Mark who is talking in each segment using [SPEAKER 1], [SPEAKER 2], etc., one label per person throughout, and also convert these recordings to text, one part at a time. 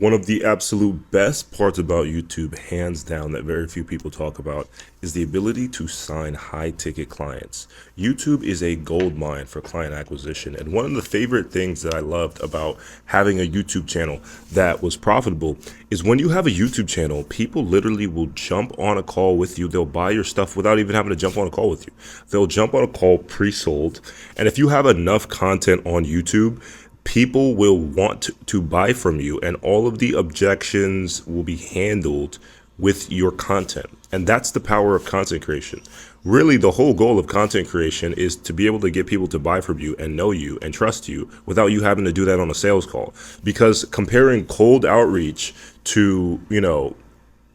[SPEAKER 1] One of the absolute best parts about YouTube, hands down, that very few people talk about, is the ability to sign high ticket clients. YouTube is a gold mine for client acquisition. And one of the favorite things that I loved about having a YouTube channel that was profitable is when you have a YouTube channel, people literally will jump on a call with you. They'll buy your stuff without even having to jump on a call with you. They'll jump on a call pre-sold. And if you have enough content on YouTube, people will want to buy from you, and all of the objections will be handled with your content. And that's the power of content creation. Really, the whole goal of content creation is to be able to get people to buy from you and know you and trust you without you having to do that on a sales call. Because comparing cold outreach to,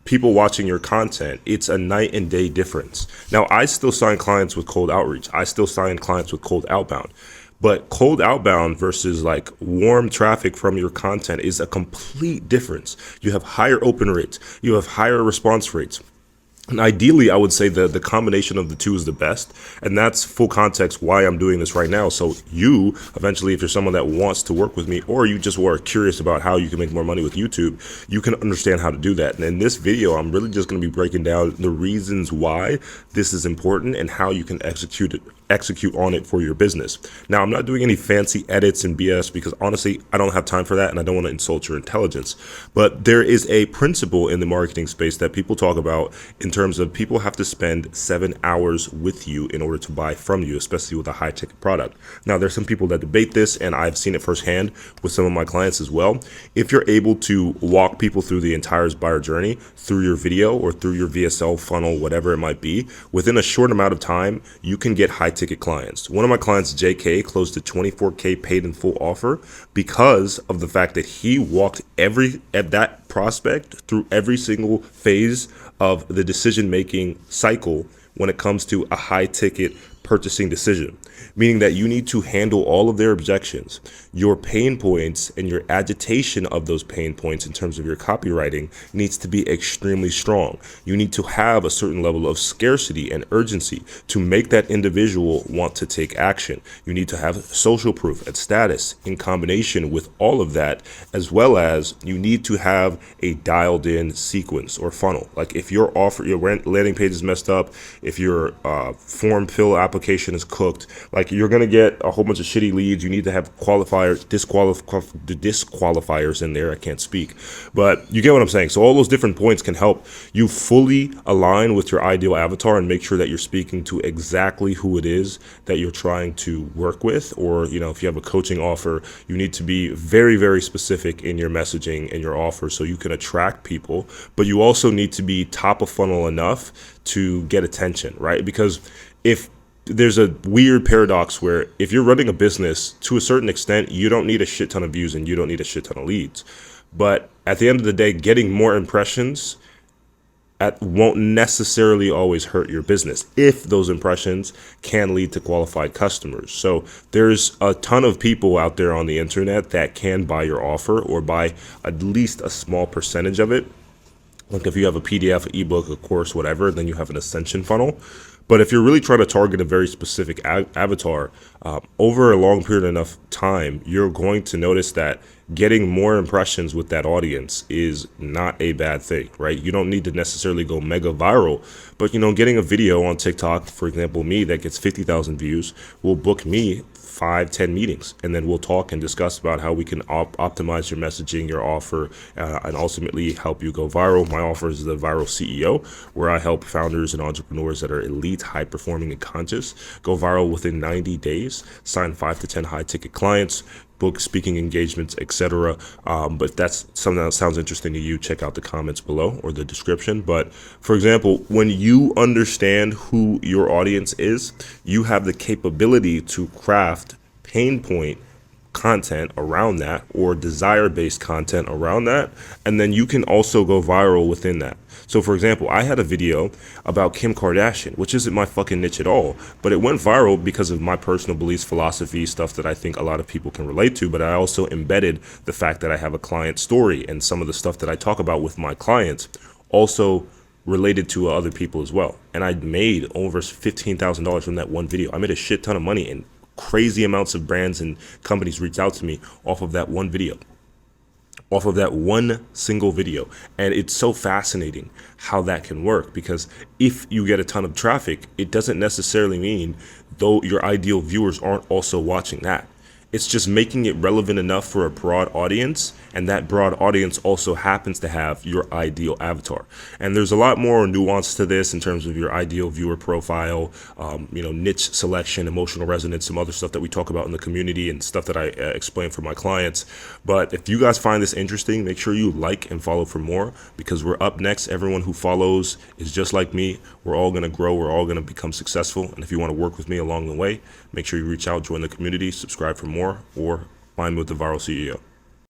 [SPEAKER 1] people watching your content, it's a night and day difference. Now, I still sign clients with cold outreach. I still sign clients with cold outbound. But cold outbound versus like warm traffic from your content is a complete difference. You have higher open rates. You have higher response rates. And ideally, I would say the combination of the two is the best. And that's full context why I'm doing this right now. So you, eventually, if you're someone that wants to work with me, or you just were curious about how you can make more money with YouTube, you can understand how to do that. And in this video, I'm really just going to be breaking down the reasons why this is important and how you can execute on it for your business. Now, I'm not doing any fancy edits and BS because honestly, I don't have time for that and I don't want to insult your intelligence. But there is a principle in the marketing space that people talk about in terms of people have to spend 7 hours with you in order to buy from you, especially with a high ticket product. Now, there's some people that debate this, and I've seen it firsthand with some of my clients as well. If you're able to walk people through the entire buyer journey through your video or through your VSL funnel, whatever it might be, within a short amount of time, you can get high ticket clients. One of my clients, JK, closed a 24K paid in full offer because of the fact that he walked that prospect through every single phase of the decision making cycle when it comes to a high ticket purchasing decision, meaning that you need to handle all of their objections, your pain points, and your agitation of those pain points in terms of your copywriting needs to be extremely strong. You need to have a certain level of scarcity and urgency to make that individual want to take action. You need to have social proof and status in combination with all of that, as well as you need to have a dialed in sequence or funnel. Like if your landing page is messed up, if your form fill application is cooked, like you're going to get a whole bunch of shitty leads. You need to have disqualifiers in there. I can't speak, but you get what I'm saying. So all those different points can help you fully align with your ideal avatar and make sure that you're speaking to exactly who it is that you're trying to work with. Or, if you have a coaching offer, you need to be very, very specific in your messaging and your offer so you can attract people, but you also need to be top of funnel enough to get attention, right? Because if there's a weird paradox where if you're running a business, to a certain extent, you don't need a shit ton of views and you don't need a shit ton of leads. But at the end of the day, getting more impressions won't necessarily always hurt your business if those impressions can lead to qualified customers. So there's a ton of people out there on the internet that can buy your offer or buy at least a small percentage of it. Like if you have a PDF, an ebook, a course, whatever, then you have an ascension funnel. But if you're really trying to target a very specific avatar, over a long period of enough time, you're going to notice that getting more impressions with that audience is not a bad thing, right? You don't need to necessarily go mega viral, but getting a video on TikTok, for example, me that gets 50,000 views will book me 5-10 meetings, and then we'll talk and discuss about how we can optimize your messaging, your offer, and ultimately help you go viral. My offer is the Viral CEO, where I help founders and entrepreneurs that are elite, high performing, and conscious go viral within 90 days, sign 5 to 10 high ticket clients, book speaking engagements, etc. But if that's something that sounds interesting to you, check out the comments below or the description. But for example, when you understand who your audience is, you have the capability to craft pain point content around that or desire-based content around that, and then you can also go viral within that. So for example, I had a video about Kim Kardashian, which isn't my fucking niche at all, but it went viral because of my personal beliefs, philosophy, stuff that I think a lot of people can relate to. But I also embedded the fact that I have a client story, and some of the stuff that I talk about with my clients also related to other people as well. And I made over $15,000 from that one video. I made a shit ton of money, and crazy amounts of brands and companies reached out to me off of that one video. off of that one single video. And it's so fascinating how that can work, because if you get a ton of traffic, it doesn't necessarily mean though your ideal viewers aren't also watching that. It's just making it relevant enough for a broad audience, and that broad audience also happens to have your ideal avatar. And there's a lot more nuance to this in terms of your ideal viewer profile, niche selection, emotional resonance, some other stuff that we talk about in the community and stuff that I explain for my clients. But if you guys find this interesting, make sure you like and follow for more, because we're up next. Everyone who follows is just like me. We're all going to grow. We're all going to become successful. And if you want to work with me along the way, make sure you reach out, join the community, subscribe for more, or find me with the Viral CEO.